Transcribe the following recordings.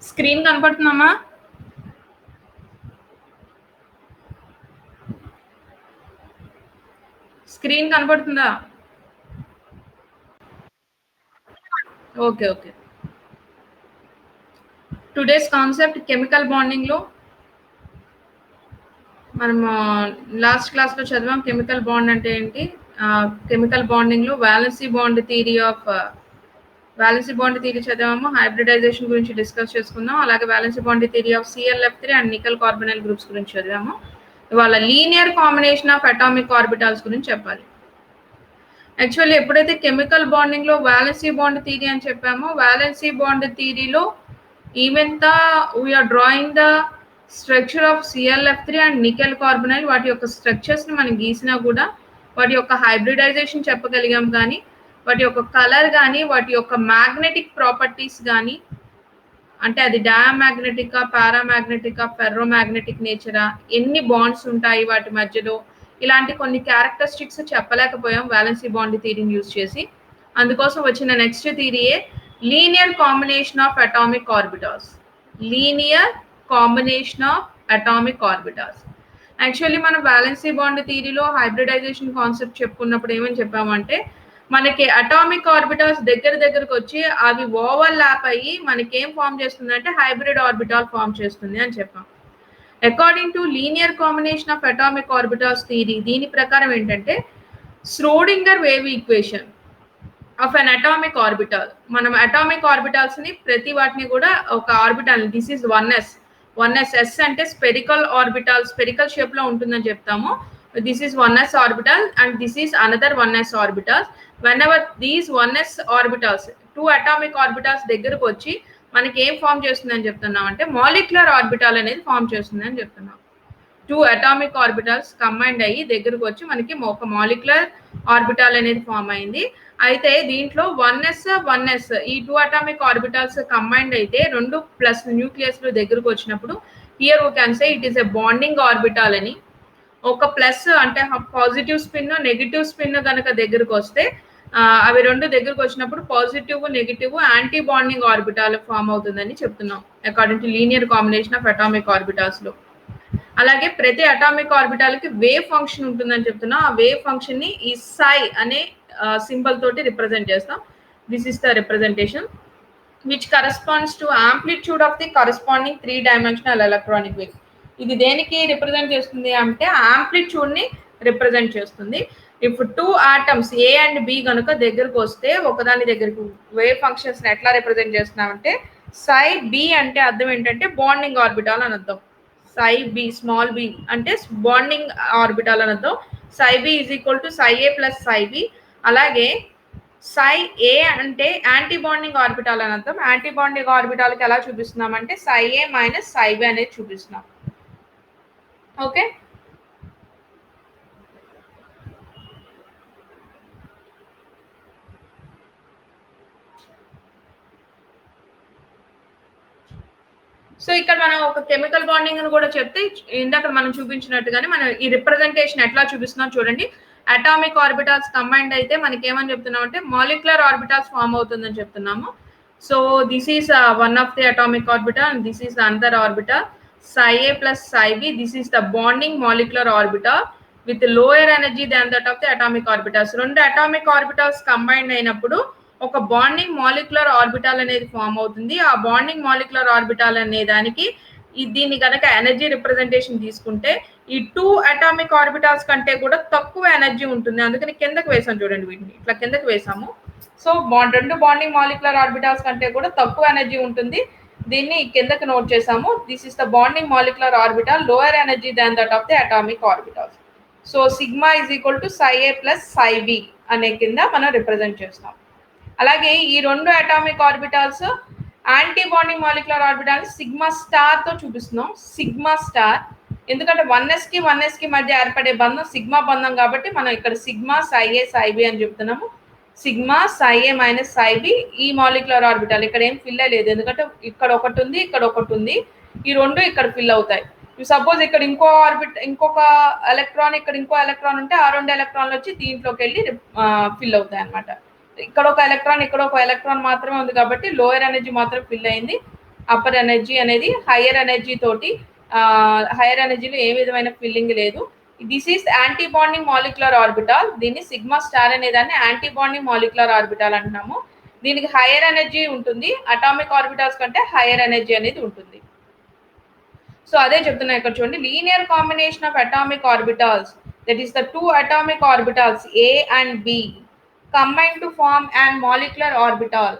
Screen కనపడుతుందమ్మా? Screen కనపడుతుందా? Okay. Okay. Today's concept chemical బాండింగ్‌లో మనము last క్లాస్‌లో చదివాం కెమికల్ బాండ్ అంటే ఏంటి? కెమికల్ బాండింగ్‌లో వాలెన్సీ బాండ్ థియరీ చదివాము. హైబ్రిడైజేషన్ గురించి డిస్కస్ చేసుకున్నాం. అలాగే valency bond theory of ClF3 and nickel carbonyl groups గురించి చదివాము. ఇవాళ linear combination of atomic orbitals గురించి చెప్పాలి. యాక్చువల్లీ ఎప్పుడైతే కెమికల్ బాండింగ్‌లో వాలెన్సీ బాండ్ థియరీ అని చెప్పామో, valency bond థియరీలో even we're drawing the structure of ClF3 and nickel carbonyl వాటి యొక్క స్ట్రక్చర్స్‌ని మనం గీసినా కూడా వాటి యొక్క హైబ్రిడైజేషన్ చెప్పగలిగాం కానీ వాటి యొక్క కలర్ కానీ వాటి యొక్క మ్యాగ్నెటిక్ ప్రాపర్టీస్ కానీ అంటే అది డయామాగ్నెటికా, పారామాగ్నెటికా, ఫెర్రోమాగ్నెటిక్ నేచరా, ఎన్ని బాండ్స్ ఉంటాయి వాటి మధ్యలో, ఇలాంటి కొన్ని క్యారెక్టరిస్టిక్స్ చెప్పలేకపోయాం వాలెన్సీ బాండ్ థియరీని యూజ్ చేసి. అందుకోసం వచ్చిన నెక్స్ట్ థియరీయే linear combination of atomic orbitals. Linear combination of atomic orbitals. Actually మనం వాలెన్సీ బాండ్ థియరీలో హైబ్రిడైజేషన్ కాన్సెప్ట్ చెప్పుకున్నప్పుడు ఏమని చెప్పామంటే మనకి అటామిక్ ఆర్బిటాల్స్ దగ్గరకు వచ్చి అవి ఓవర్లాప్ అయ్యి మనకి ఏం ఫామ్ చేస్తుందంటే హైబ్రిడ్ ఆర్బిటాల్ ఫామ్ చేస్తుంది అని చెప్పాం. According to linear combination of atomic orbitals theory దీని ప్రకారం ఏంటంటే Schrodinger wave equation of an atomic orbital. మనం అటామిక్ ఆర్బిటాల్స్ ని ప్రతి వాటిని కూడా ఒక orbital this is 1s S అంటే స్పెరికల్ ఆర్బిటాల్, స్పెరికల్ షేప్ లో ఉంటుందని చెప్తాము. This is 1s orbital and this is another 1s ఆర్బిటాల్. whenever these 1s orbitals two atomic orbitals దగ్గరకు వచ్చి మనకి ఏం ఫామ్ చేస్తుందని చెప్తున్నాం అంటే మాలిక్యులర్ ఆర్బిటాల్ అనేది ఫామ్ చేస్తుందని చెప్తున్నాం. టూ అటామిక్ ఆర్బిటాల్స్ కంబైండ్ అయ్యి దగ్గరకు వచ్చి మనకి ఒక మాలిక్యులర్ ఆర్బిటాల్ అనేది ఫామ్ అయింది. అయితే దీంట్లో 1s ఈ టూ అటామిక్ ఆర్బిటాల్స్ కంబైండ్ అయితే రెండు ప్లస్ న్యూక్లియస్లు దగ్గరకు వచ్చినప్పుడు here we can say it is a bonding orbital అని. ఒక ప్లస్ అంటే పాజిటివ్ స్పిన్ నెగిటివ్ స్పిన్ కనుక దగ్గరకు వస్తే అవి రెండు దగ్గరకు వచ్చినప్పుడు positive negative anti bonding orbital form అవుతుందని చెప్తున్నాం according to linear combination of atomic orbitals లో. అలాగే ప్రతి అటామిక్ ఆర్బిటాల్ కి వేవ్ ఫంక్షన్ ఉంటుందని చెప్తున్నాం. ఆ వేవ్ ఫంక్షన్ ని ఈ సై అనే సింబల్ తోటి రిప్రజెంట్ చేస్తాం. This is the representation which corresponds to amplitude of the corresponding 3-dimensional electronic wave. ఇది దేనికి రిప్రజెంట్ చేస్తుంది అంటే ఆంప్లిట్యూడ్ ని రిప్రజెంట్ చేస్తుంది. If two atoms A and B కనుక దగ్గరకు వస్తే ఒకదాని దగ్గరకు వేవ్ ఫంక్షన్స్ ఎట్లా రిప్రజెంట్ చేస్తున్నామంటే సై బి అంటే అర్థం ఏంటంటే బాండింగ్ ఆర్బిటాల్ అని అర్థం. సై బి స్మాల్ బి అంటే బాండింగ్ ఆర్బిటాల్ అని అర్థం. Psi B is equal to psi A plus psi B. అలాగే సై ఏ అంటే యాంటీ బాండింగ్ ఆర్బిటాల్ అని అర్థం. యాంటీ బాండింగ్ ఆర్బిటాల్కి ఎలా చూపిస్తున్నామంటే సై ఏ మైనస్ సై బి అనేది చూపిస్తున్నాం. ఓకే, సో ఇక్కడ మనం ఒక కెమికల్ బాండింగ్ అని కూడా చెప్తే ఇందాక మనం చూపించినట్టుగానే మనం ఈ రిప్రజెంటేషన్ ఎట్లా చూపిస్తున్నాం చూడండి. అటామిక్ ఆర్బిటాల్స్ కంబైండ్ అయితే మనకి ఏమని చెప్తున్నాం అంటే మాలిక్యులర్ ఆర్బిటాల్స్ ఫామ్ అవుతుందని చెప్తున్నాము. So this is one of the atomic orbital and this is another orbital psi A plus psi B. This is the bonding molecular orbital with lower energy than that of the atomic orbitals. రెండు atomic orbitals combined అయినప్పుడు ఒక bonding molecular orbital అనేది form అవుతుంది. ఆ bonding molecular orbital అనే దానికి దీన్ని కనుక ఎనర్జీ రిప్రజెంటేషన్ తీసుకుంటే ఈ టూ అటామిక్ ఆర్బిటాల్స్ కంటే కూడా తక్కువ ఎనర్జీ ఉంటుంది. అందుకని కిందకి వేసాం చూడండి, వీటిని ఇట్లా కిందకి వేసాము. సో రెండు బాండింగ్ మాలిక్యులర్ ఆర్బిటాల్స్ కంటే కూడా తక్కువ ఎనర్జీ ఉంటుంది. దీన్ని కిందకి నోట్ చేసాము. This is the bonding molecular orbital lower energy than that of the atomic orbitals. So sigma is equal to psi A plus psi B అనే కింద మనం రిప్రజెంట్ చేస్తాం. అలాగే ఈ రెండు atomic orbitals anti bonding molecular orbital sigma star తో చూపిస్తున్నాం. సిగ్మా స్టార్ ఎందుకంటే 1s కి మధ్య ఏర్పడే బంధం సిగ్మా బంధం కాబట్టి మనం ఇక్కడ సిగ్మా సై ఏ సై బి అని చెప్తున్నాము. సిగ్మా సై ఏ మైనస్ సై బి. ఈ మాలిక్యులర్ ఆర్బిటాల్ ఇక్కడ ఏం ఫిల్ అయ్యలేదు ఎందుకంటే ఇక్కడ ఒకటి ఉంది, ఇక్కడ ఒకటి ఉంది. ఈ రెండు ఇక్కడ ఫిల్ అవుతాయి. సపోజ్ ఇక్కడ ఇంకొక ఎలక్ట్రాన్ ఇక్కడ ఇంకో ఎలక్ట్రాన్ ఉంటే ఆ రెండు ఎలక్ట్రాన్లు వచ్చి దీంట్లోకి వెళ్ళి ఫిల్ అవుతాయి అనమాట. ఇక్కడ ఒక ఎలక్ట్రాన్ ఇక్కడ ఒక ఎలక్ట్రాన్ మాత్రమే ఉంది కాబట్టి లోయర్ ఎనర్జీ మాత్రం ఫిల్ అయింది. అప్పర్ ఎనర్జీ అనేది హయ్యర్ ఎనర్జీ తోటి హయ్యర్ ఎనర్జీలో ఏ విధమైన ఫిల్లింగ్ లేదు. This is anti bonding molecular orbital. దీన్ని సిగ్మా స్టార్ అనే దాన్ని యాంటీ బాండింగ్ మాలిక్యులర్ ఆర్బిటాల్ అంటున్నాము. దీనికి హయ్యర్ ఎనర్జీ ఉంటుంది, అటామిక్ ఆర్బిటాల్స్ కంటే హయ్యర్ ఎనర్జీ అనేది ఉంటుంది. సో అదే చెప్తున్నా ఇక్కడ చూడండి, linear combination of atomic orbitals, that is the two atomic orbitals A and B combine to form an molecular orbital.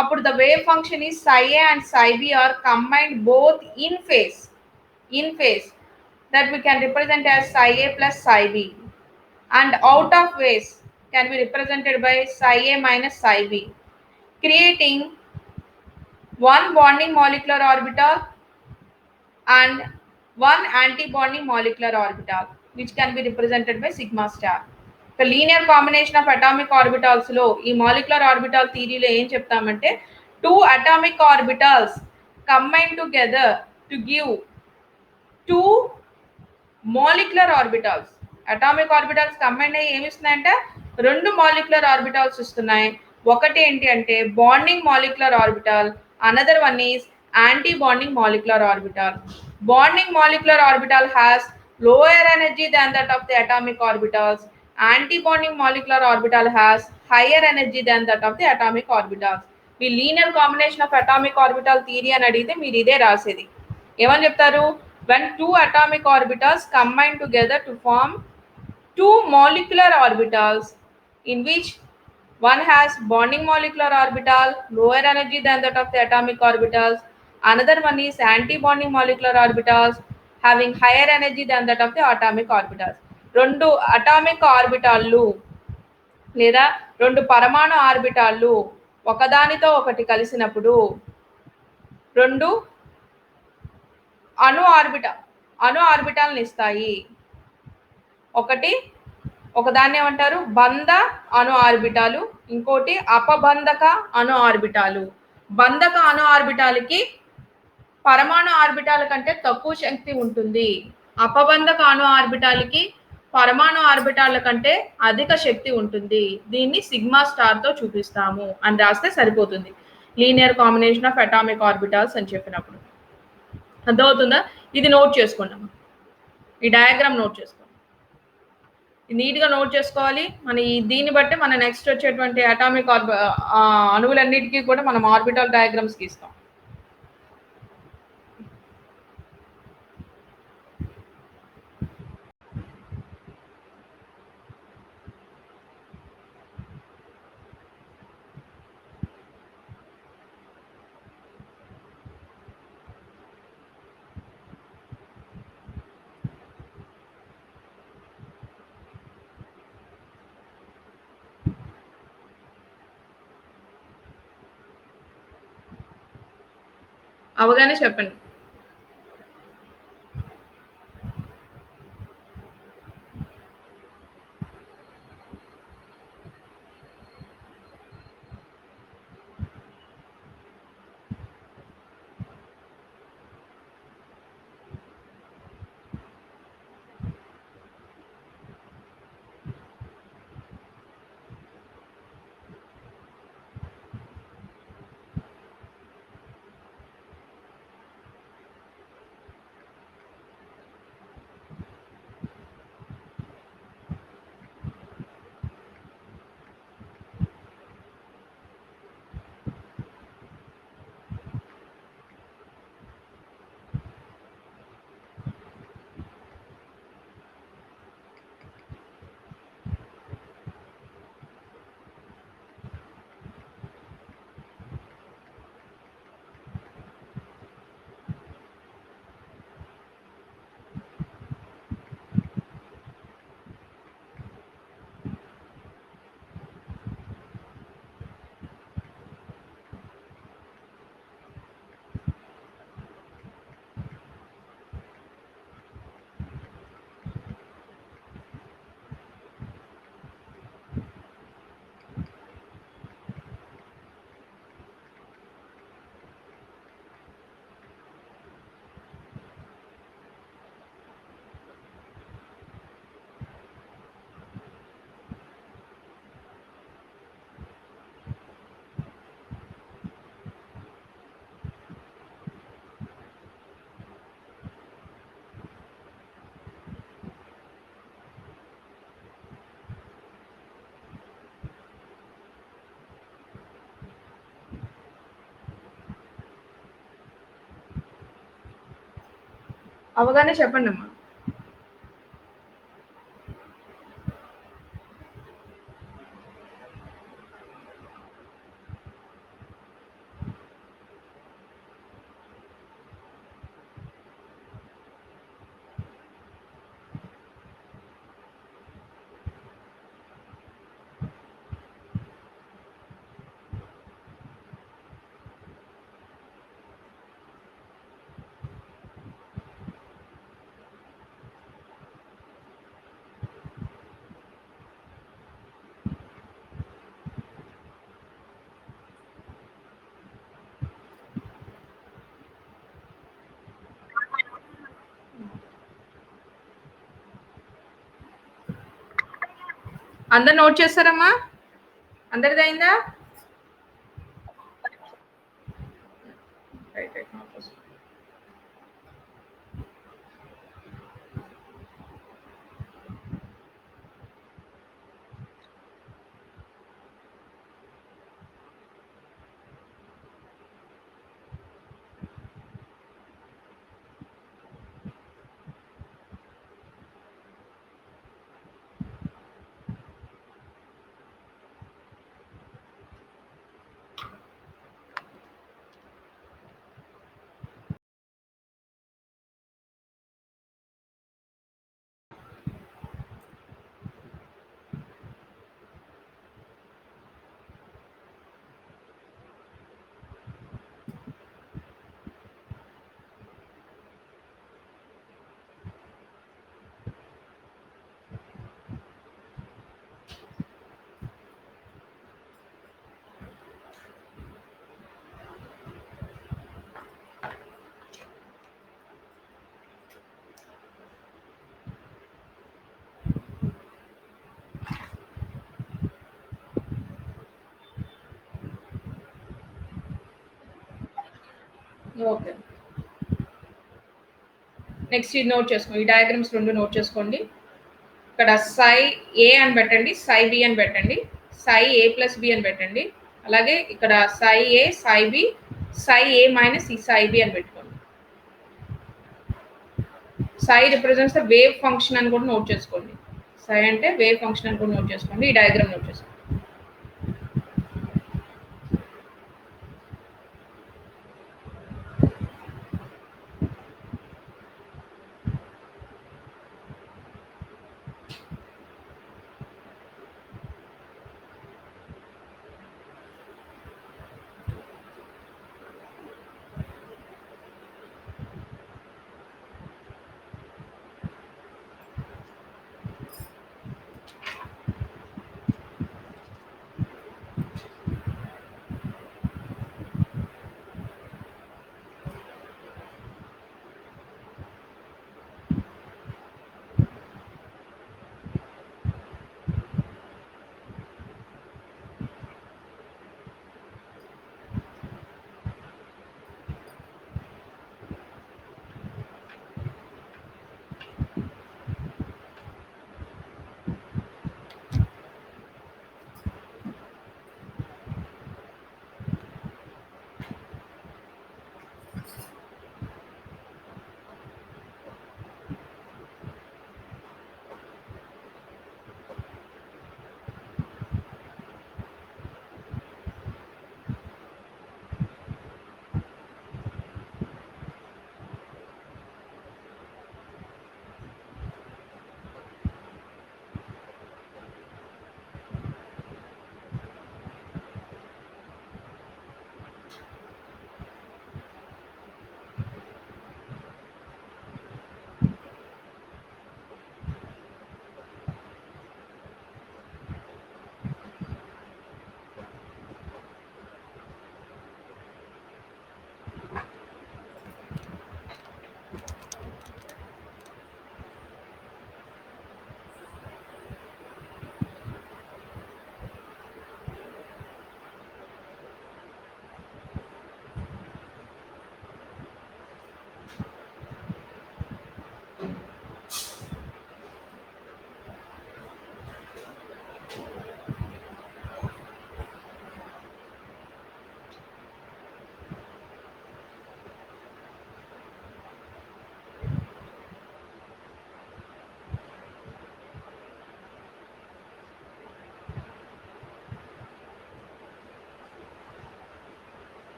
అప్పుడు the wave function is psi A and psi B are combined both in phase that we can represent as psi A plus psi B, and out of phase can be represented by psi A minus psi B, creating one bonding molecular orbital and one anti-bonding molecular orbital, which can be represented by sigma star. The linear combination of atomic orbitals లో ఈ molecular orbital థియరీలో ఏం చెప్తామంటే, two atomic orbitals combine together to give two molecular orbitals. Atomic orbitals combine అయ్యి ఏమి ఇస్తున్నాయంటే రెండు molecular orbitals ఇస్తున్నాయి. ఒకటి ఏంటి అంటే bonding molecular orbital, another one is anti bonding molecular orbital. Bonding molecular orbital has lower energy than that of the atomic orbitals. Anti-bonding molecular orbital has higher energy than that of the atomic orbitals. Me linear combination of atomic orbital theory అని అడిగితే మీరు ఇదే రాసేది. ఏమని చెప్తారు? when two atomic orbitals combine together to form two molecular orbitals in which one has bonding molecular orbital, lower energy than that of the atomic orbitals. Another one is anti-bonding molecular orbitals having higher energy than that of the atomic orbitals. రెండు atomic ఆర్బిటాల్లు లేదా రెండు పరమాణు ఆర్బిటాల్లు ఒకదానితో ఒకటి కలిసినప్పుడు రెండు అణు ఆర్బిటాల్ని ఇస్తాయి. ఒకదాన్ని ఏమంటారు? బంధ అణు ఆర్బిటాలు, ఇంకోటి అపబంధక అణు ఆర్బిటాలు. బంధక అణు ఆర్బిటాలకి పరమాణు ఆర్బిటాల కంటే తక్కువ శక్తి ఉంటుంది. అపబంధక అణు ఆర్బిటాలకి పరమాణు ఆర్బిటాల కంటే అధిక శక్తి ఉంటుంది. దీన్ని సిగ్మా స్టార్ తో చూపిస్తాము అని రాస్తే సరిపోతుంది, linear combination of atomic orbitals అని చెప్పినప్పుడు. అర్థమవుతుందా? ఇది నోట్ చేసుకున్నాం, ఈ డయాగ్రామ్ నోట్ చేసుకోండి, నీట్గా నోట్ చేసుకోవాలి. మన దీన్ని బట్టి మన నెక్స్ట్ వచ్చేటువంటి అటామిక్ అణువులన్నిటికీ కూడా మనం ఆర్బిటల్ డయాగ్రామ్స్ గీస్తాం. అవగానే చెప్పండి. అవగానే చెప్పండమ్మా. అందరు నోట్ చేస్తారమ్మా? అందరిదయిందా? Right, right. నోట్ చేసుకో. ఓకే. నెక్స్ట్ ఇది నోట్ చేసుకోండి. ఈ డయాగ్రామ్స్ 2 నోట్ చేసుకోండి. ఇక్కడ సై ఏ అని పెట్టండి, సై బి అని పెట్టండి, సై ఏ ప్లస్ బి అని పెట్టండి. అలాగే ఇక్కడ సై ఏ, సై బి, సై ఏ మైనస్ ఈ సై బి అని పెట్టుకోండి. సై రిప్రజెంట్స్ ద వేవ్ ఫంక్షన్ అని కూడా నోట్ చేసుకోండి. సై అంటే వేవ్ ఫంక్షన్ అని కూడా నోట్ చేసుకోండి. ఈ డయాగ్రామ్ నోట్ చేసుకోండి.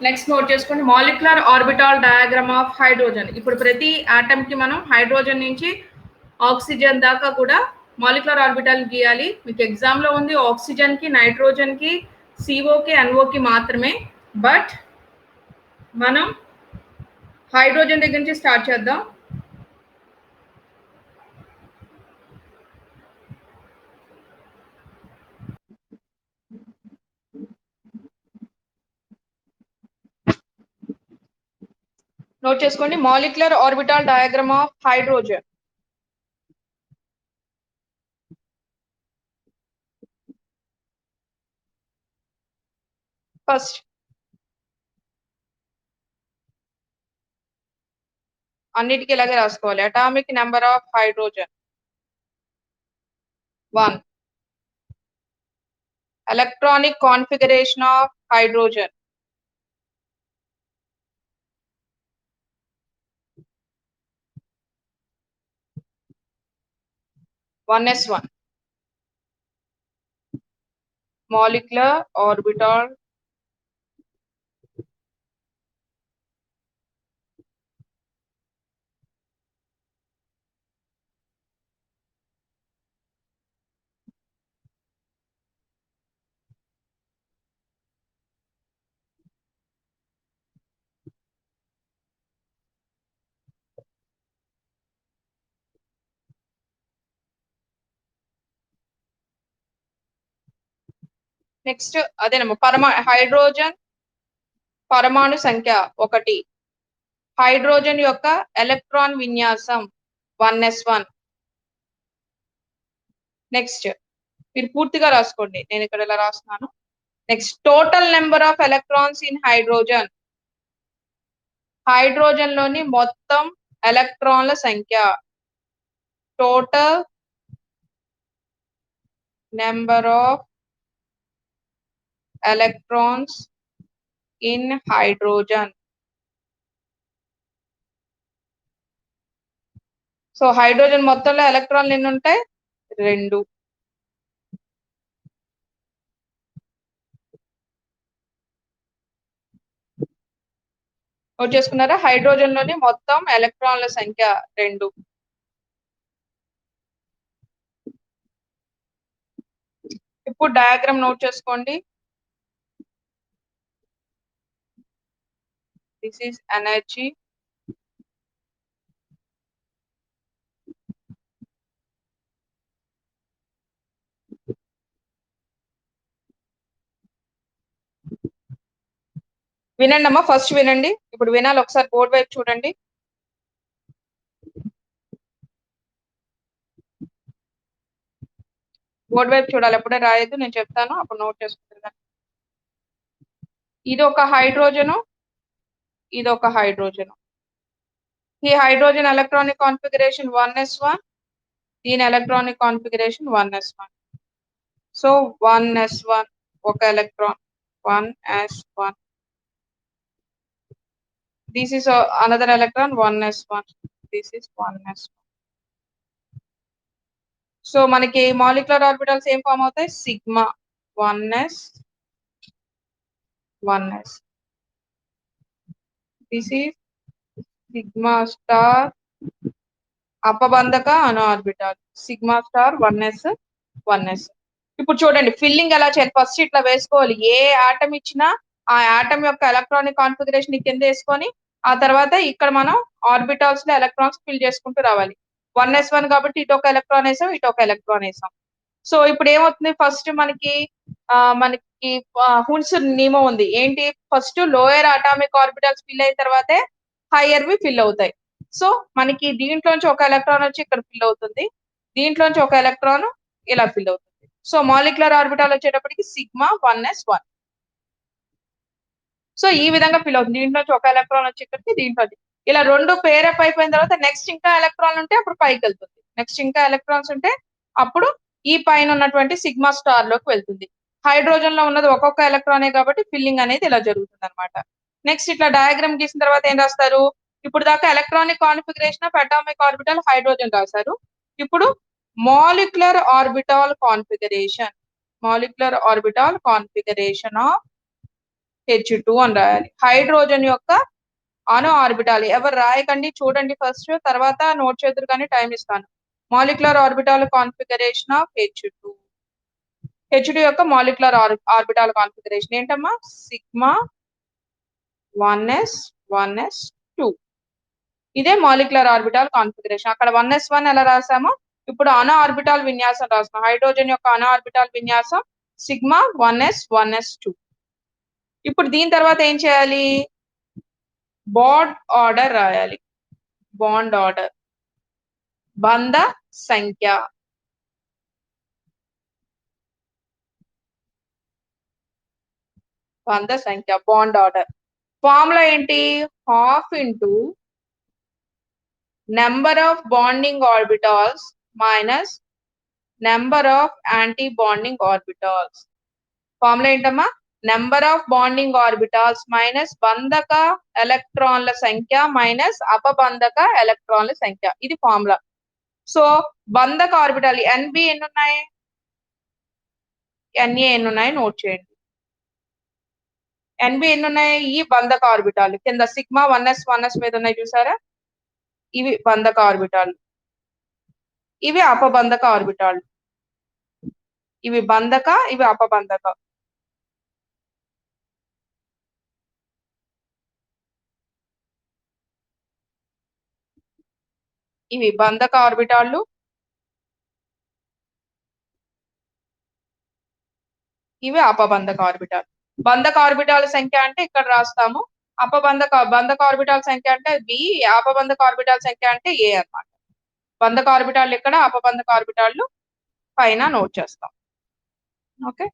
నెక్స్ట్ నోట్ చేసుకోండి, molecular orbital diagram of hydrogen. ఇప్పుడు ప్రతి ఆటమ్ కి మనం హైడ్రోజన్ నుంచి ఆక్సిజన్ దాకా కూడా మాలిక్యులర్ ఆర్బిటాల్ గీయాలి. మీకు ఎగ్జామ్ లో ఉంది ఆక్సిజన్ కి, నైట్రోజన్ కి, సిఓకి, ఎన్ఓకి మాత్రమే. బట్ మనం హైడ్రోజన్ దగ్గర నుంచి స్టార్ట్ చేద్దాం. నోట్ చేసుకోండి, molecular orbital diagram of hydrogen. First అన్నిటికీ ఇలాగే రాసుకోవాలి. Atomic number of hydrogen 1. Electronic configuration of hydrogen 1s1. Molecular orbital next అదేనమ్మా హైడ్రోజన్ పరమాణు సంఖ్య 1. హైడ్రోజన్ యొక్క ఎలక్ట్రాన్ విన్యాసం 1s1. నెక్స్ట్ మీరు పూర్తిగా రాసుకోండి, నేను ఇక్కడ ఇలా రాస్తున్నాను. Next total number of electrons in hydrogen. Hydrogen లోని మొత్తం ఎలక్ట్రాన్ల సంఖ్య. Total number of electrons in hydrogen. So hydrogen మొత్తంలో ఎలక్ట్రాన్లు ఎన్ని ఉంటాయి? 2. నోట్ చేసుకున్నారా? హైడ్రోజన్ లోని మొత్తం ఎలక్ట్రాన్ల సంఖ్య 2. ఇప్పుడు డయాగ్రామ్ నోట్ చేసుకోండి. దిస్ ఈస్ ఎనర్జీ, వినండి అమ్మా, ఫస్ట్ వినండి. ఇప్పుడు వినాలి, ఒకసారి బోర్డు వైపు చూడండి. బోర్డు వైపు చూడాలి, ఎప్పుడే రాయొద్దు, నేను చెప్తాను అప్పుడు నోట్ చేసుకుంటాను. ఇది ఒక హైడ్రోజను, ఇది ఒక హైడ్రోజను. ఈ హైడ్రోజన్ ఎలక్ట్రానిక్ కాన్ఫిగరేషన్ 1s1, దీని electronic configuration 1s1. So 1s1 ఒక electron, 1s1. This is another electron, 1s1. This is 1s1. So మనకి మాలిక్యులర్ ఆర్బిటల్స్ ఏం ఫామ్ అవుతాయి? Sigma 1s 1s. This is sigma star అపబంధక అణు orbital, sigma star 1s 1s. ఇప్పుడు చూడండి filling ఎలా చేయాలి. ఫస్ట్ ఇట్లా వేసుకోవాలి. ఏ ఆటం ఇచ్చినా ఆ ఆటం యొక్క ఎలక్ట్రానిక్ కాన్ఫిగరేషన్ కింద వేసుకొని ఆ తర్వాత ఇక్కడ మనం ఆర్బిటాల్స్ లో ఎలక్ట్రాన్స్ ఫిల్ చేసుకుంటూ రావాలి. 1s1 కాబట్టి ఇటు ఒక ఎలక్ట్రాన్ వేసాం, ఇటు ఒక ఎలక్ట్రాన్ వేసాం. సో ఇప్పుడు ఏమవుతుంది, ఫస్ట్ మనకి హున్స్ నియమం ఉంది. ఏంటి? First lower atomic orbitals fill అయిన తర్వాతే హైయర్ వి ఫిల్ అవుతాయి. సో మనకి దీంట్లోంచి ఒక ఎలక్ట్రాన్ వచ్చి ఇక్కడ ఫిల్ అవుతుంది, దీంట్లోంచి ఒక ఎలక్ట్రాన్ ఇలా ఫిల్ అవుతుంది. సో మాలిక్యులర్ ఆర్బిటాల్ వచ్చేటప్పటికి సిగ్మా 1s1. సో ఈ విధంగా ఫిల్ అవుతుంది. దీంట్లోంచి ఒక ఎలక్ట్రాన్ వచ్చి ఇక్కడికి, దీంట్లో ఇలా 2 పేరప్ అయిపోయిన తర్వాత నెక్స్ట్ ఇంకా ఎలక్ట్రాన్ ఉంటే అప్పుడు పైకి వెళ్తుంది. నెక్స్ట్ ఇంకా ఎలక్ట్రాన్స్ ఉంటే అప్పుడు ఈ పైన ఉన్నటువంటి సిగ్మా స్టార్ లోకి వెళ్తుంది. హైడ్రోజన్ లో ఉన్నది ఒక్కొక్క ఎలక్ట్రానే కాబట్టి ఫిల్లింగ్ అనేది ఇలా జరుగుతుంది అనమాట. నెక్స్ట్ ఇట్లా డయాగ్రామ్ గీసిన తర్వాత ఏం రాస్తారు? ఇప్పుడు దాకా electronic configuration of atomic orbital hydrogen రాశారు. ఇప్పుడు molecular orbital configuration, molecular orbital configuration of H2 అని రాయాలి. హైడ్రోజన్ యొక్క అణు ఆర్బిటాల్ ఎవరు రాయకండి, చూడండి ఫస్ట్, తర్వాత నోట్ చేద్దరు కానీ టైం ఇస్తాను. Molecular orbital configuration of H2. H2 యొక్క మాలిక్యులర్ ఆర్బిటాల్ కాన్ఫిగరేషన్ ఏంటమ్మా? Sigma 1s1s2. ఇదే మాలిక్యులర్ ఆర్బిటాల్ కాన్ఫిగరేషన్. అక్కడ 1s1 ఎలా రాసామో ఇప్పుడు అణు ఆర్బిటాల్ విన్యాసం రాస్తాం. హైడ్రోజన్ యొక్క అణు ఆర్బిటాల్ విన్యాసం సిగ్మా 1s1s2. ఇప్పుడు దీని తర్వాత ఏం చేయాలి? బాండ్ ఆర్డర్ రాయాలి. బాండ్ ఆర్డర్, బంధ సంఖ్య, బంధ సంఖ్య, బాండ్ ఆర్డర్. ఫార్ములా ఏంటి? Half into number of bonding orbitals minus number of antibonding orbitals. Formula ఏంటమ్మా? Number of bonding orbitals minus బంధక ఎలక్ట్రాన్ల సంఖ్య మైనస్ అపబంధక ఎలక్ట్రాన్ల సంఖ్య. ఇది ఫార్ములా. సో బంధక ఆర్బిటాల్ ఎన్బి ఎన్ని ఉన్నాయి, ఎన్ఏ ఎన్ని ఉన్నాయి నోట్ చేయండి. ఎన్బి ఎన్ని ఉన్నాయి? ఈ బంధక ఆర్బిటాల్ కింద సిగ్మా 1s1s మీద ఉన్నాయి చూసారా, ఇవి బంధక ఆర్బిటాల్, ఇవి అపబంధక ఆర్బిటాల్. ఇవి బంధక, ఇవి అపబంధక. ఇవి బంధక ఆర్బిటాళ్ళు, ఇవి అపబంధక ఆర్బిటాల్. బంధక ఆర్బిటాల్ సంఖ్య అంటే ఇక్కడ రాస్తాము, బంధక ఆర్బిటాల్ సంఖ్య అంటే బి, అపబంధక ఆర్బిటాల్ సంఖ్య అంటే ఏ అన్నమాట. బంధక ఆర్బిటాల్ ఇక్కడ, అపబంధక ఆర్బిటాళ్ళు పైన నోట్ చేస్తాం. ఓకే,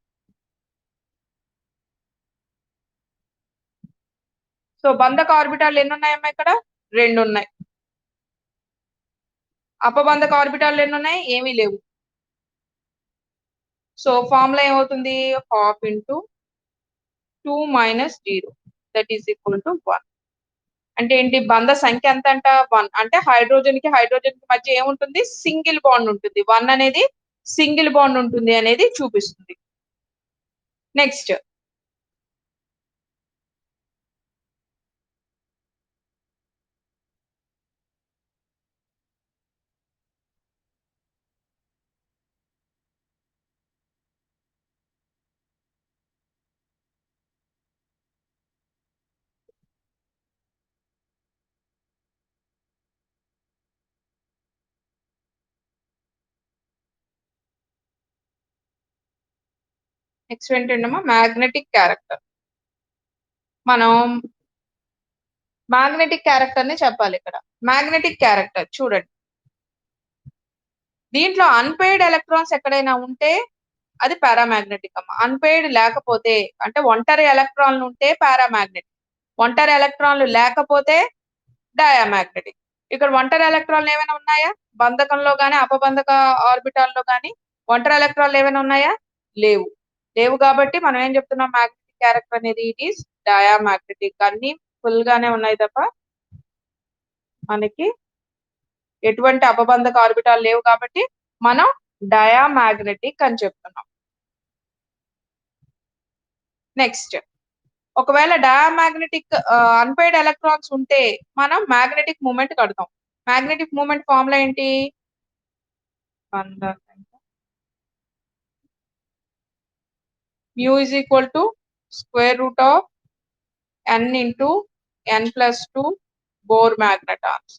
సో బంధక ఆర్బిటాల్ ఎన్ని ఉన్నాయమ్మా? ఇక్కడ 2 ఉన్నాయి. అపబంధక ఆర్బిటాల్ ఎన్ని ఉన్నాయి? ఏమీ లేవు. సో ఫార్ములా ఏమవుతుంది? Half into 2 minus 0 that is equal to 1. అంటే ఏంటి? బంధ సంఖ్య ఎంత అంట? 1. అంటే హైడ్రోజన్ కి మధ్య ఏముంటుంది? సింగిల్ బాండ్ ఉంటుంది. 1 అనేది సింగిల్ బాండ్ ఉంటుంది అనేది చూపిస్తుంది. నెక్స్ట్ ఏంటంటమ్మా? Magnetic character. మనం మ్యాగ్నెటిక్ క్యారెక్టర్ ని చెప్పాలి ఇక్కడ. మ్యాగ్నెటిక్ క్యారెక్టర్ చూడండి, దీంట్లో అన్పెయిడ్ ఎలక్ట్రాన్స్ ఎక్కడైనా ఉంటే అది పారామాగ్నెటిక్ అమ్మ. అన్పెయిడ్ లేకపోతే అంటే ఒంటరి ఎలక్ట్రాన్లు ఉంటే పారామాగ్నెటిక్, ఒంటరి ఎలక్ట్రాన్లు లేకపోతే డయామాగ్నెటిక్. ఇక్కడ ఒంటరి ఎలక్ట్రాన్లు ఏమైనా ఉన్నాయా? బంధకంలో కానీ అపబంధక ఆర్బిటాల్లో కానీ ఒంటరి ఎలక్ట్రాన్లు ఏమైనా ఉన్నాయా? లేవు. లేవు కాబట్టి మనం ఏం చెప్తున్నాం? మ్యాగ్నెటిక్ క్యారెక్టర్ అనేది ఇట్ ఈస్ డయామాగ్నెటిక్. అన్ని ఫుల్ గానే ఉన్నాయి తప్ప మనకి ఎటువంటి అపబంధక ఆర్బిటాల్ లేవు కాబట్టి మనం డయామాగ్నెటిక్ అని చెప్తున్నాం. నెక్స్ట్, ఒకవేళ డయామాగ్నెటిక్ అన్పెయిడ్ ఎలక్ట్రాన్స్ ఉంటే మనం మ్యాగ్నెటిక్ మూమెంట్ కడతాం. మ్యాగ్నెటిక్ మూమెంట్ ఫార్ములా ఏంటి? mu is equal to square root of n into n plus 2 Bohr magnetons.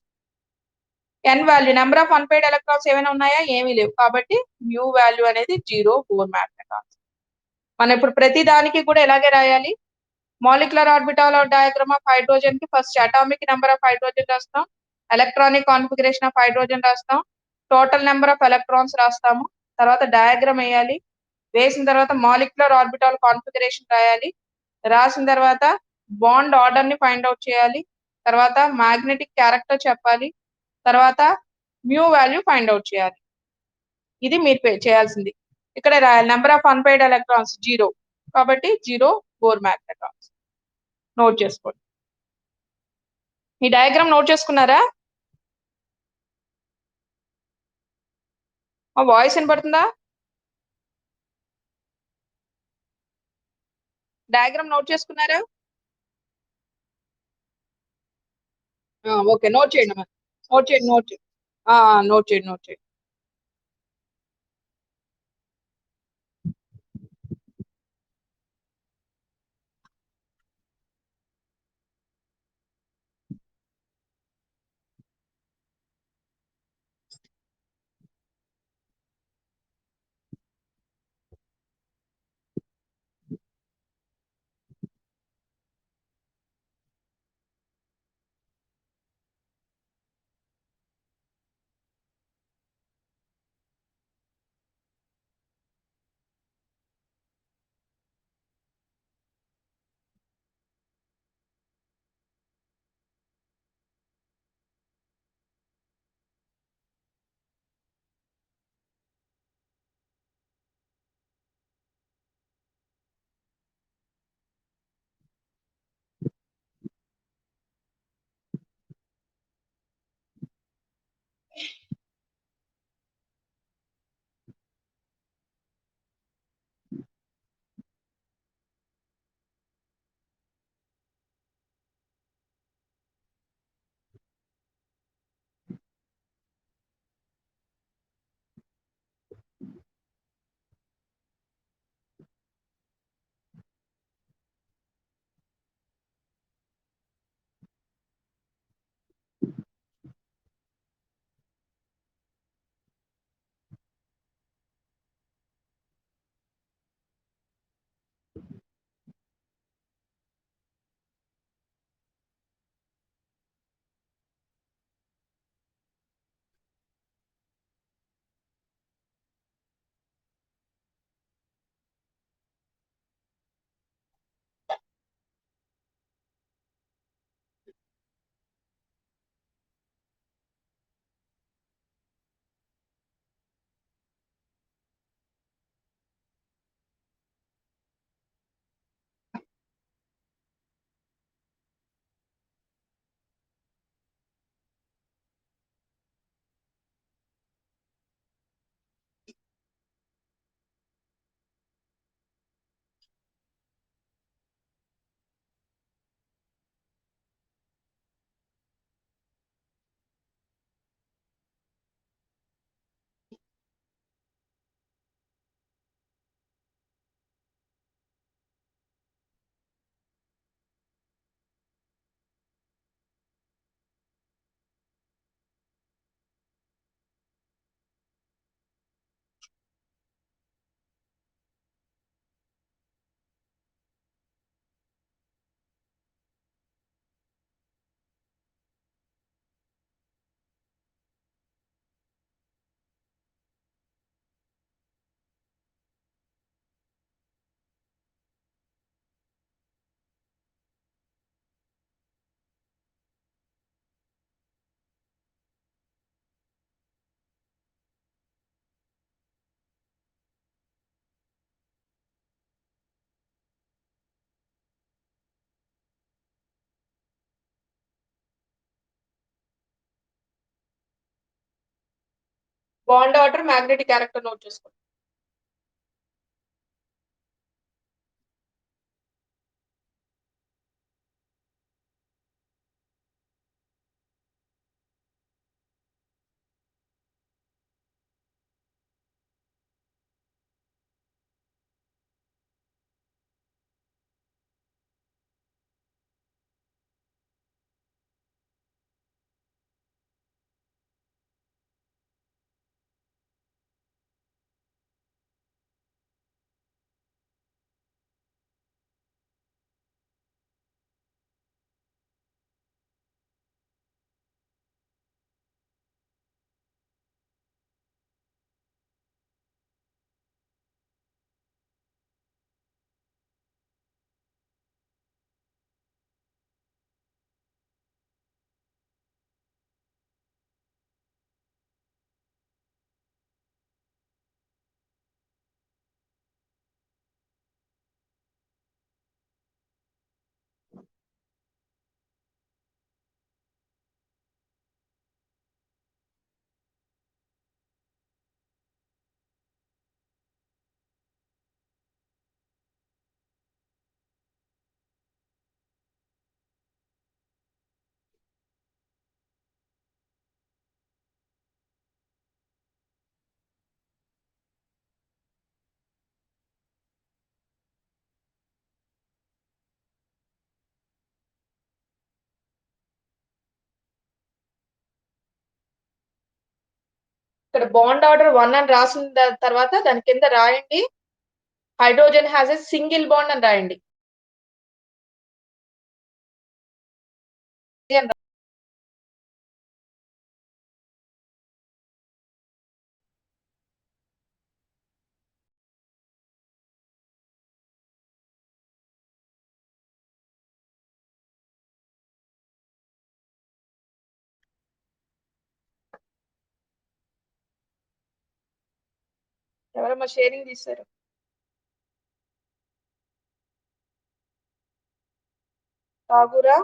n value, number of unpaired electrons ఏమైనా ఉన్నాయా? ఏమీ లేవు కాబట్టి mu వాల్యూ అనేది 0 Bohr magnetons. మనం ఇప్పుడు ప్రతి దానికి కూడా ఎలాగే రాయాలి? Molecular orbital diagram of hydrogen కి first atomic number of hydrogen రాస్తాం, ఎలక్ట్రానిక్ కాన్ఫిగరేషన్ ఆఫ్ హైడ్రోజన్ రాస్తాం, టోటల్ నెంబర్ ఆఫ్ ఎలక్ట్రాన్స్ రాస్తాము, తర్వాత డయాగ్రామ్ వేయాలి. వేసిన తర్వాత మాలిక్యులర్ ఆర్బిటాల్ కాన్ఫిగరేషన్ రాయాలి. రాసిన తర్వాత బాండ్ ఆర్డర్ ని ఫైండ్ అవుట్ చేయాలి. తర్వాత మ్యాగ్నెటిక్ క్యారెక్టర్ చెప్పాలి. తర్వాత మ్యూ వాల్యూ ఫైండ్ అవుట్ చేయాలి. ఇది మీరు చేయాల్సింది. ఇక్కడ రాయాలి నెంబర్ ఆఫ్ అన్పెయిడ్ ఎలక్ట్రాన్స్ 0 కాబట్టి 0 Bohr magnetons. నోట్ చేసుకోండి. ఈ డయాగ్రామ్ నోట్ చేసుకున్నారా? మా వాయిస్ వినపడుతుందా? డయాగ్రామ్ నోట్ చేసుకున్నారా? ఓకే. నోట్ చేయండి మరి. నోట్ చేయండి. నోట్ చేయండి. నోట్ చేయండి. నోట్ చేయండి. Bond order magnetic character note చేసుకోండి. ఇక్కడ బాండ్ ఆర్డర్ 1 అని రాసిన తర్వాత దాని కింద రాయండి hydrogen has a single bond అని రాయండి. ఎవరమ్మా షేరింగ్ తీశారు? ఠాగూరా?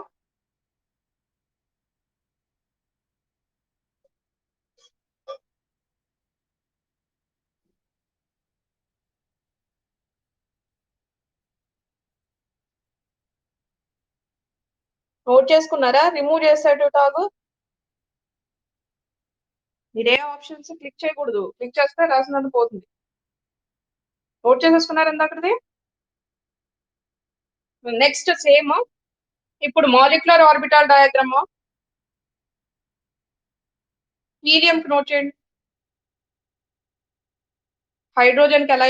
నోట్ చేసుకున్నారా? రిమూవ్ చేశాడు ఠాగూర్. మీరే ఆప్షన్స్ క్లిక్ చేయకూడదు. క్లిక్ చేస్తే రాసినది పోతుంది. నోట్ చేసేసుకున్నారు ఇందాకది. నెక్స్ట్ సేమ్ ఇప్పుడు మాలిక్యులర్ ఆర్బిటాల్ డయాగ్రామ్ హీలియం కి నోట్ చేయండి. హైడ్రోజన్ కి ఎలా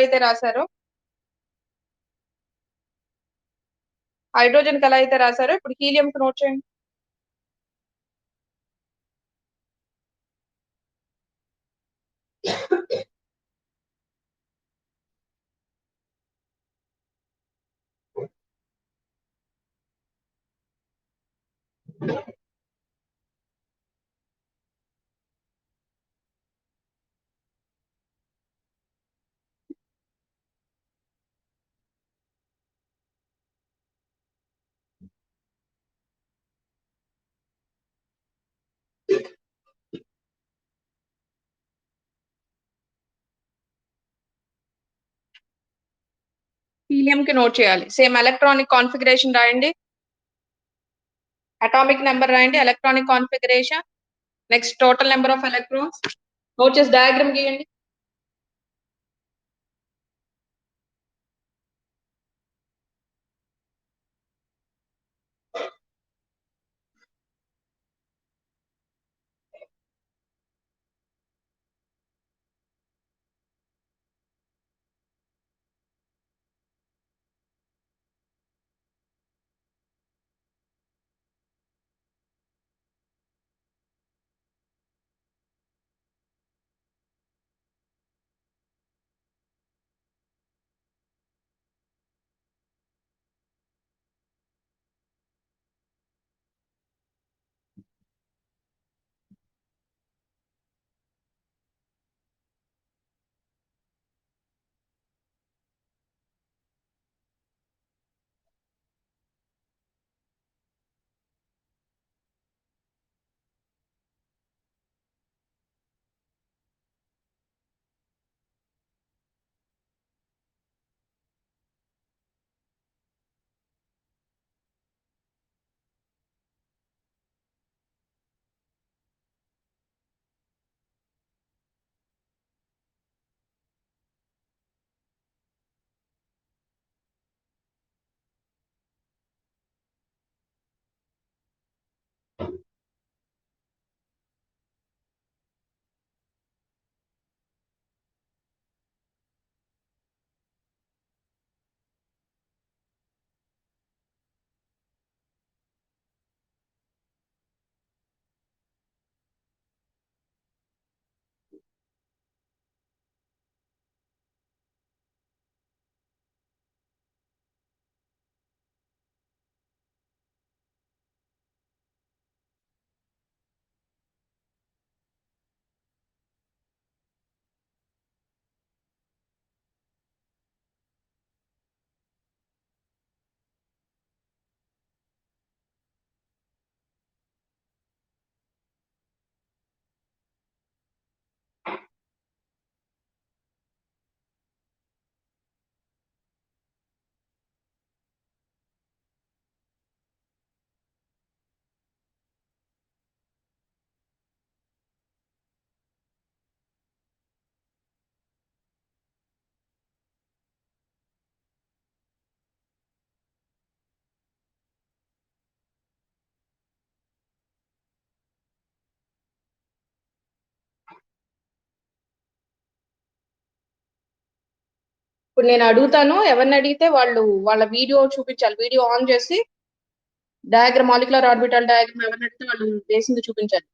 అయితే రాశారో ఇప్పుడు హీలియం కి నోట్ చేయండి. హీలియం కి నోట్ చేయాలి. సేమ్ ఎలక్ట్రానిక్ కాన్ఫిగరేషన్ రాయండి. అటామిక్ నెంబర్ రాయండి. Electronic configuration. Next total number of electrons. Note చేసి డయాగ్రామ్ గీయండి. ఇప్పుడు నేను అడుగుతాను, ఎవరిని అడిగితే వాళ్ళు వాళ్ళ వీడియో చూపించాలి. వీడియో ఆన్ చేసి డయాగ్రామ్, మాలిక్యులర్ ఆర్బిటల్ డయాగ్రామ్ ఎవరిని అడిగితే వాళ్ళు వేసింది చూపించాలి.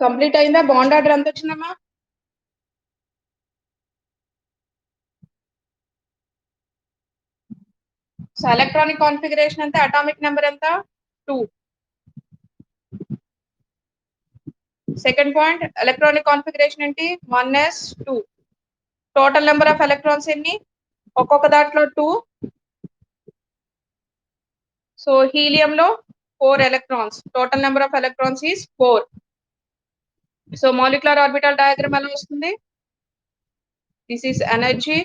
కంప్లీట్ అయిందా? బాండ్ ఆర్డర్ ఎంత వచ్చిందమ్మా? సో ఎలక్ట్రానిక్ కాన్ఫిగరేషన్ ఎంత? అటామిక్ నెంబర్ ఎంత? 2. సెకండ్ పాయింట్, ఎలక్ట్రానిక్ కాన్ఫిగరేషన్ ఏంటి? 1s2. Total number of electrons ఎన్ని? ఒక్కొక్క దాంట్లో 2. సో హీలియంలో 4 electrons. Total number of electrons is 4. So molecular orbital diagram ఎలా వస్తుంది? This is energy,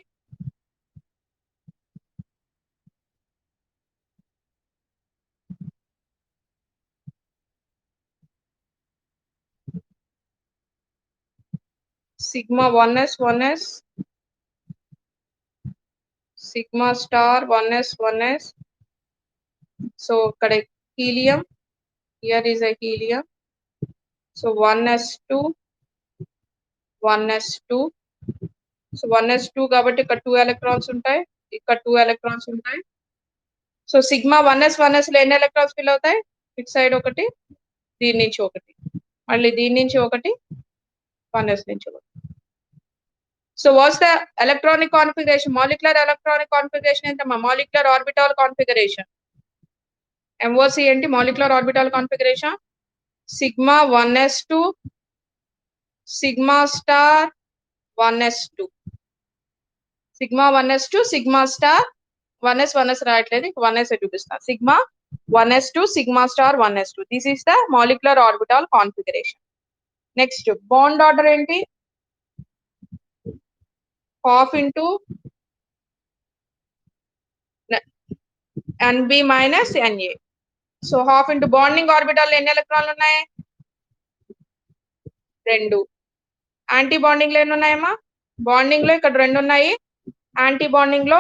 sigma 1s, sigma star 1s. So ఇక్కడ helium, here is a helium. So 1s2. So 1s2 కాబట్టి ఇక్కడ 2 electrons ఉంటాయి, ఇక్కడ 2 ఎలక్ట్రాన్స్ ఉంటాయి. So sigma 1s లో ఎన్ని ఎలక్ట్రాన్స్ ఫిల్ అవుతాయి? ఇటు సైడ్ ఒకటి, దీని నుంచి ఒకటి, మళ్ళీ దీని నుంచి ఒకటి, 1s నుంచి ఒకటి. So what's the electronic configuration? Molecular electronic configuration ఏంటమ్మా? Molecular orbital configuration. MOC ఏంటి? Molecular orbital configuration sigma 1s2, sigma star 1s2. Sigma 1s2, sigma star 1s రాయట్లేదు, 1s చూపిస్తా. Sigma 1s2, sigma star 1s2. This is the molecular orbital configuration. Next bond order ఏంటి? Half into NB minus NA. So half into bonding orbital ఎన్ని ఎలక్ట్రాన్లు ఉన్నాయి? 2. Anti bonding లో ఎన్ని ఉన్నాయమ్మా? Bonding లో ఇక్కడ 2 ఉన్నాయి, యాంటీ బాండింగ్ లో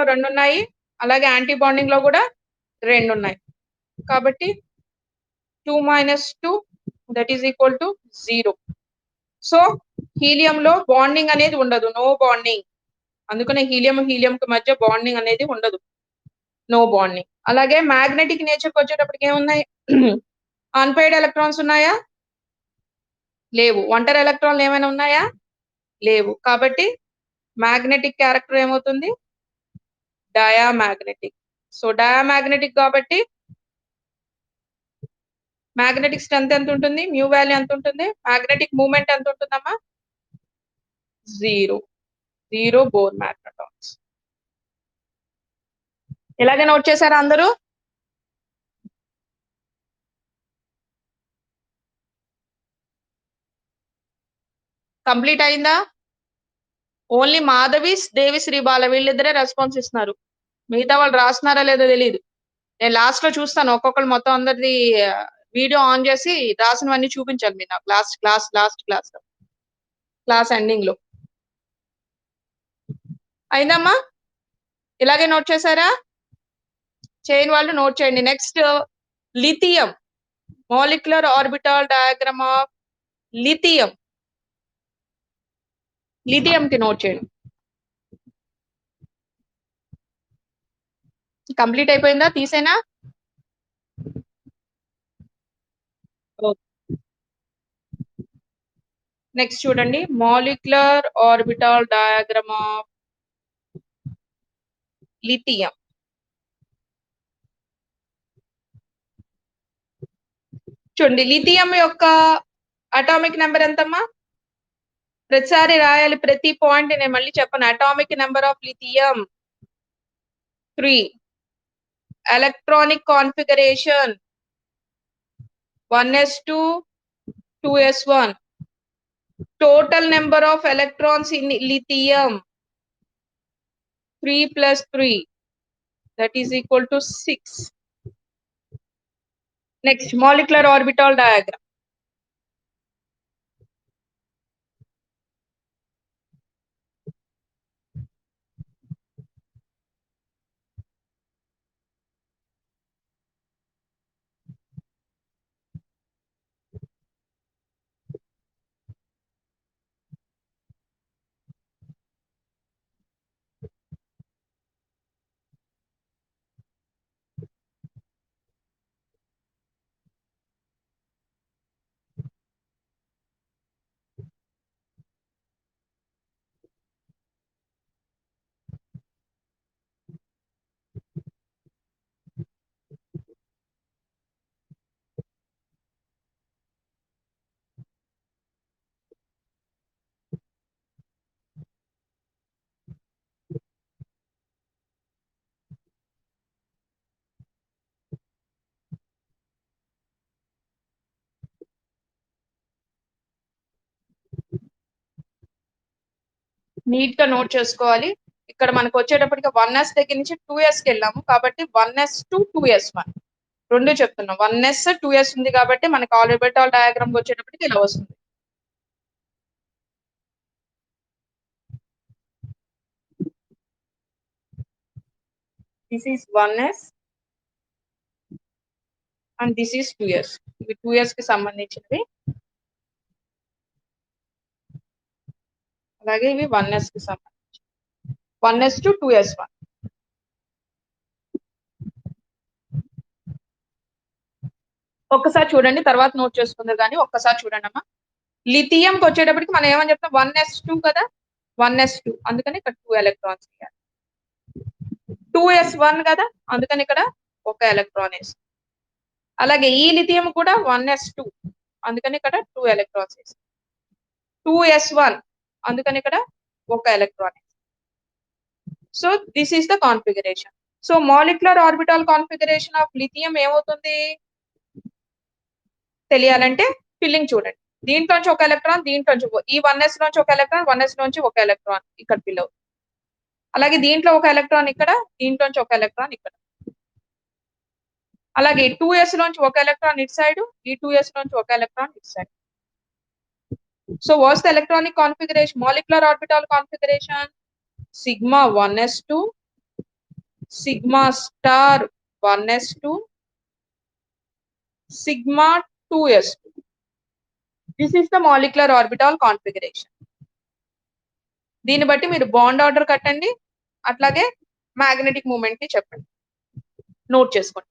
2 ఉన్నాయి, అలాగే యాంటీ బాండింగ్ లో కూడా 2 ఉన్నాయి. కాబట్టి 2 minus 2 that is equal to 0. So హీలియంలో బాండింగ్ అనేది ఉండదు, నో బాండింగ్. అందుకనే హీలియం కి మధ్య బాండింగ్ అనేది ఉండదు, నో బాండింగ్. అలాగే మ్యాగ్నెటిక్ నేచర్కి వచ్చేటప్పటికి ఏమున్నాయి? అన్పెయిడ్ ఎలక్ట్రాన్స్ ఉన్నాయా? లేవు. ఒంటరి ఎలక్ట్రాన్లు ఏమైనా ఉన్నాయా? లేవు. కాబట్టి మ్యాగ్నెటిక్ క్యారెక్టర్ ఏమవుతుంది? డయామాగ్నెటిక్. సో డయామాగ్నెటిక్ కాబట్టి మ్యాగ్నెటిక్ స్ట్రెంత్ ఎంత ఉంటుంది? మ్యూ వాల్యూ ఎంత ఉంటుంది? మ్యాగ్నెటిక్ మూమెంట్ ఎంత ఉంటుందమ్మా? 0 బోర్ మ్యాగ్నెటాన్స్. ఇలాగే నోట్ చేశారా అందరూ? కంప్లీట్ అయిందా? ఓన్లీ మాధవి దేవి శ్రీబాల వీళ్ళిద్దరే రెస్పాన్స్ ఇస్తున్నారు. మిగతా వాళ్ళు రాస్తున్నారా లేదో తెలియదు. నేను లాస్ట్ లో చూస్తాను, ఒక్కొక్కరు మొత్తం అందరిది వీడియో ఆన్ చేసి రాసినవన్నీ చూపించాలి మీరు నాకు లాస్ట్ క్లాస్ ఎండింగ్ లో. అయిందమ్మా? ఇలాగే నోట్ చేశారా? చేయని వాళ్ళు నోట్ చేయండి. Next lithium, molecular orbital diagram of lithium. Lithium కి నోట్ చేయండి. కంప్లీట్ అయిపోయిందా? తీసేనా? నెక్స్ట్ చూడండి, molecular orbital diagram of lithium. చూడండి, లిథియం యొక్క అటామిక్ నెంబర్ ఎంతమ్మా? ప్రతిసారి రాయాలి ప్రతి పాయింట్, నేను మళ్ళీ చెప్పను. Atomic number of lithium 3. Electronic configuration 1s2 2s1. Total number of electrons in lithium 3 plus 3, that is equal to 6. Next, molecular orbital diagram. Neat గా నోట్ చేసుకోవాలి. ఇక్కడ మనకు వచ్చేటప్పటికి 1s దగ్గర నుంచి 2s కి వెళ్ళాము కాబట్టి 1s to 2s1 రెండు చెప్తున్నాం. 1s 2s ఉంది కాబట్టి మనకి ఆర్బిటాల్ డయాగ్రామ్ వచ్చేటప్పటికి ఇలా వస్తుంది. This is 1s and this is 2s. ఇవి 2s కి సంబంధించినవి, అలాగే ఇవి 1s కి సంబంధించి 1s to 2s1. ఒక్కసారి చూడండి, తర్వాత నోట్ చేసుకుందరు కానీ ఒక్కసారి చూడండి అమ్మా. లిథియంకి వచ్చేటప్పటికి మనం ఏమని చెప్తాం? 1s2 కదా, 1s2, అందుకని ఇక్కడ 2 ఎలక్ట్రాన్స్ ఇవ్వాలి. 2s1 కదా, అందుకని ఇక్కడ ఒక ఎలక్ట్రాన్ వేసి. అలాగే ఈ లిథియం కూడా 1s2, అందుకని ఇక్కడ 2 ఎలక్ట్రాన్స్ వేసి. 2s1, అందుకని ఇక్కడ ఒక electron. So this is the configuration. So molecular orbital configuration of lithium ఏమవుతుంది తెలియాలంటే ఫిల్లింగ్ చూడండి. దీంట్లోంచి ఒక ఎలక్ట్రాన్, దీంట్లోంచి ఈ 1s నుంచి ఒక ఎలక్ట్రాన్, 1s నుంచి ఒక ఎలక్ట్రాన్ ఇక్కడ ఫిల్ అవుతుంది. అలాగే దీంట్లో ఒక ఎలక్ట్రాన్ ఇక్కడ, దీంట్లోంచి ఒక ఎలక్ట్రాన్ ఇక్కడ. అలాగే 2s నుంచి ఒక ఎలక్ట్రాన్ ఇటు సైడ్, ఈ 2s నుంచి ఒక ఎలక్ట్రాన్ ఇటు side. So what's the electronic configuration, molecular orbital configuration? sigma 1s2, sigma star 1s2, sigma 2s2. This is the molecular orbital configuration. దీన్ని బట్టి మీరు బాండ్ ఆర్డర్ కట్టండి, అట్లాగే మ్యాగ్నెటిక్ మూమెంట్ ని చెప్పండి, నోట్ చేసుకోండి.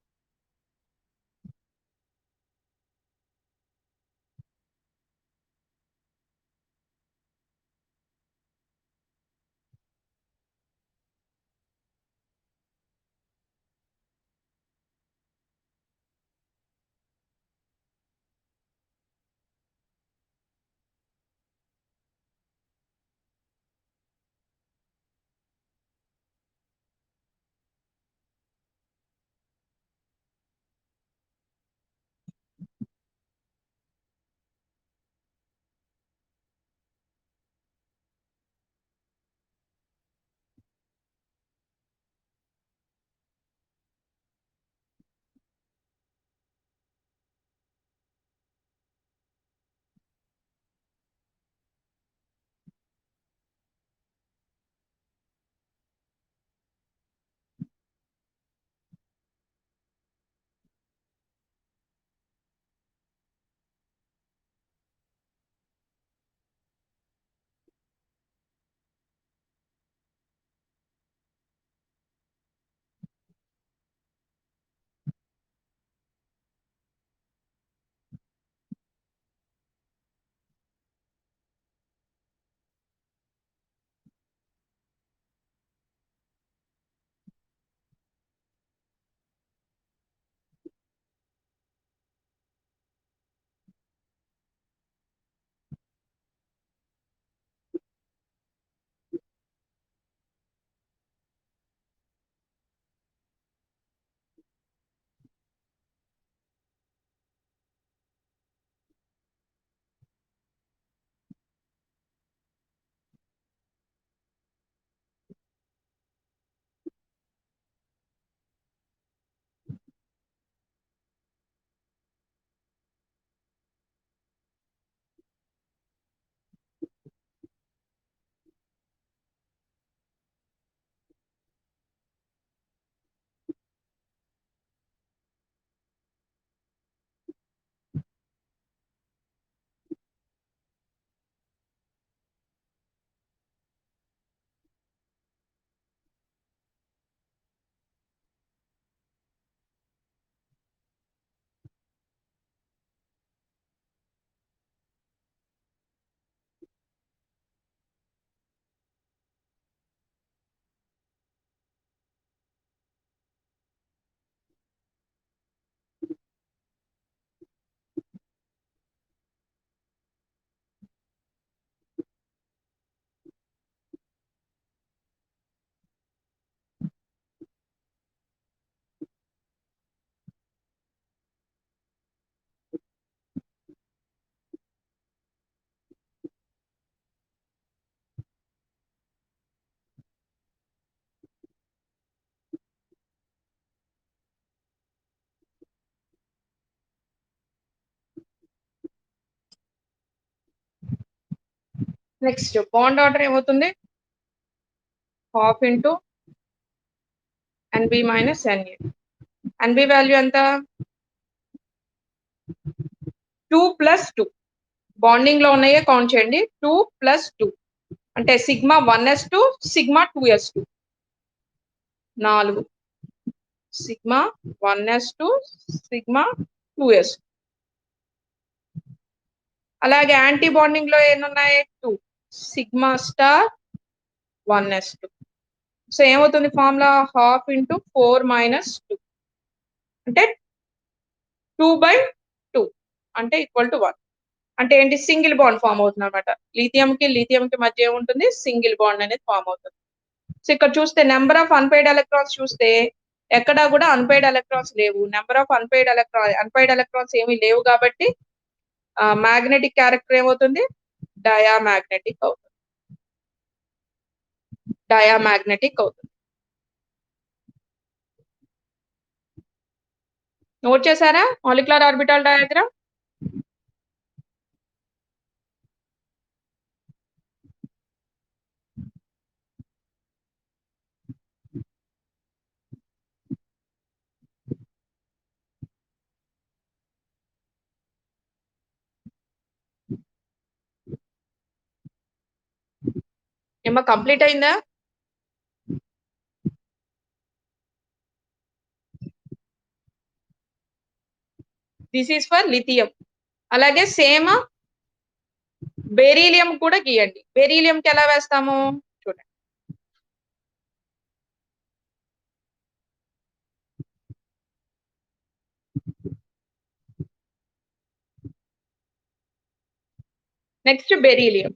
నెక్స్ట్ బాండ్ ఆర్డర్ ఏమవుతుంది, half into NB minus NA. NB value ఎంత, 2 + 2. బాండింగ్ లో ఉన్నాయే కౌంట్ చేయండి. 2 + 2 అంటే sigma 1s2 sigma 2s2 4 sigma 1s2 sigma 2s2. అలాగే యాంటీ బాండింగ్ లో ఎన్ని ఉన్నాయి, 2 సిగ్మా స్టార్ 1s2. సో ఏమవుతుంది ఫార్ములా, హాఫ్ ఇంటూ 4 - 2 అంటే 2/2 అంటే ఈక్వల్ టు 1. అంటే ఏంటి, సింగిల్ బాండ్ ఫామ్ అవుతుంది అనమాట. లిథియం కి మధ్య ఏముంటుంది, సింగిల్ బాండ్ అనేది ఫామ్ అవుతుంది. సో ఇక్కడ చూస్తే నెంబర్ ఆఫ్ అన్పైడ్ ఎలక్ట్రాన్స్ చూస్తే ఎక్కడా కూడా అన్పైడ్ ఎలక్ట్రాన్స్ లేవు. నెంబర్ ఆఫ్ అన్పైడ్ ఎలక్ట్రాన్స్ ఏమీ లేవు కాబట్టి మ్యాగ్నెటిక్ క్యారెక్టర్ ఏమవుతుంది, డయామాగ్నెటిక్ అవుతుంది. నోట్ చేశారా మాలిక్యులర్ ఆర్బిటాల్ డయాగ్రామ్? ఏమో కంప్లీట్ అయిందా? This is for lithium. అలాగే సేమ్ బెరీలియం కూడా గీయండి. బెరీలియంకి ఎలా వేస్తాము చూడండి. నెక్స్ట్ బెరీలియం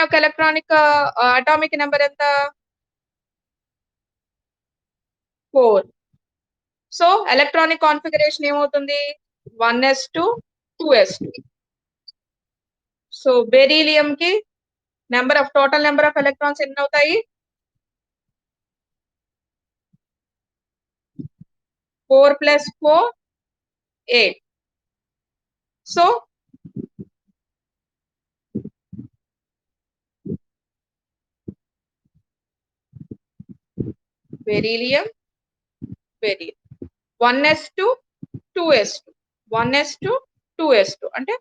యొక్క ఎలక్ట్రానిక్ అటామిక్ నెంబర్ ఎంత, 4. సో ఎలక్ట్రానిక్ కాన్ఫిగరేషన్ ఏమవుతుంది, 1s2 2s2. సో బెరీలియం కి టోటల్ నెంబర్ ఆఫ్ ఎలక్ట్రాన్స్ ఎన్ని అవుతాయి, 4 + 4 8. So beryllium 1s2 2s2 1s2 2s2 అంటే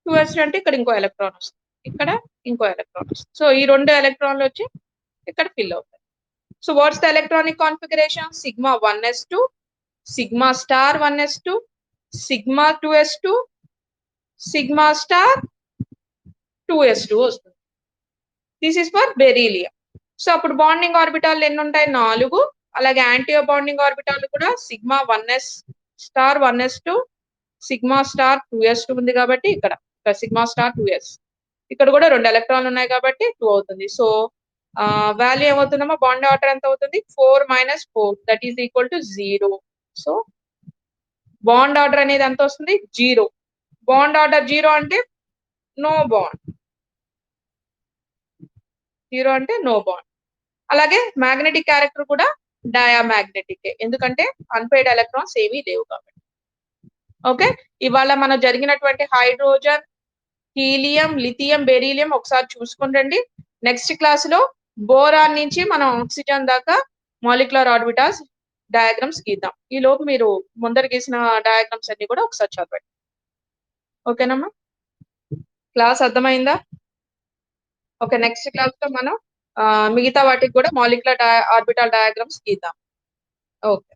2s2 అంటే ఇక్కడ ఇంకో ఎలక్ట్రాన్ వస్తుంది, ఇక్కడ ఇంకో ఎలక్ట్రాన్ వస్తుంది. సో ఈ 2 ఎలక్ట్రాన్లు వచ్చి ఇక్కడ ఫిల్ అవుతాయి. So what's the electronic configuration, sigma 1s2 sigma star 1s2 sigma 2s2 sigma star 2s2 వస్తుంది. This is for beryllium. So అప్పుడు బాండింగ్ ఆర్బిటాల్ ఎన్ని ఉంటాయి, 4. అలాగే యాంటీ బాండింగ్ ఆర్బిటాల్ కూడా sigma 1s star 1s2 sigma star 2s2 ఉంది కాబట్టి ఇక్కడ sigma star 2s, ఇక్కడ కూడా 2 ఎలక్ట్రాన్లు ఉన్నాయి కాబట్టి 2 అవుతుంది. సో వాల్యూ ఏమవుతుందమ్మా, బాండ్ ఆర్డర్ ఎంత అవుతుంది, 4 - 4 that is equal to 0. So bond order అనేది ఎంత వస్తుంది, 0. బాండ్ ఆర్డర్ 0 అంటే నో బాండ్, 0 అంటే నో బాండ్. అలాగే మ్యాగ్నెటిక్ క్యారెక్టర్ కూడా డయామాగ్నెటిక్, ఎందుకంటే అన్పైడ్ ఎలక్ట్రాన్స్ ఏమీ లేవు కాబట్టి. ఓకే, ఇవాళ మనం జరిగినటువంటి హైడ్రోజన్, హీలియం, లిథియం, బెరీలియం ఒకసారి చూసుకుని రండి. నెక్స్ట్ క్లాస్ లో బోరాన్ నుంచి మనం ఆక్సిజన్ దాకా మాలిక్యులర్ ఆర్బిటాల్స్ డయాగ్రామ్స్ గీద్దాం. ఈ లోపు మీరు ముందర గీసిన డయాగ్రామ్స్ అన్ని కూడా ఒకసారి చదవండి. ఓకేనమ్మా, క్లాస్ అర్థమైందా? ఓకే, నెక్స్ట్ క్లాస్ లో మనం మిగతా వాటికి కూడా మాలిక్యులర్ ఆర్బిటాల్ డయాగ్రామ్స్ గీద్దాం. ఓకే.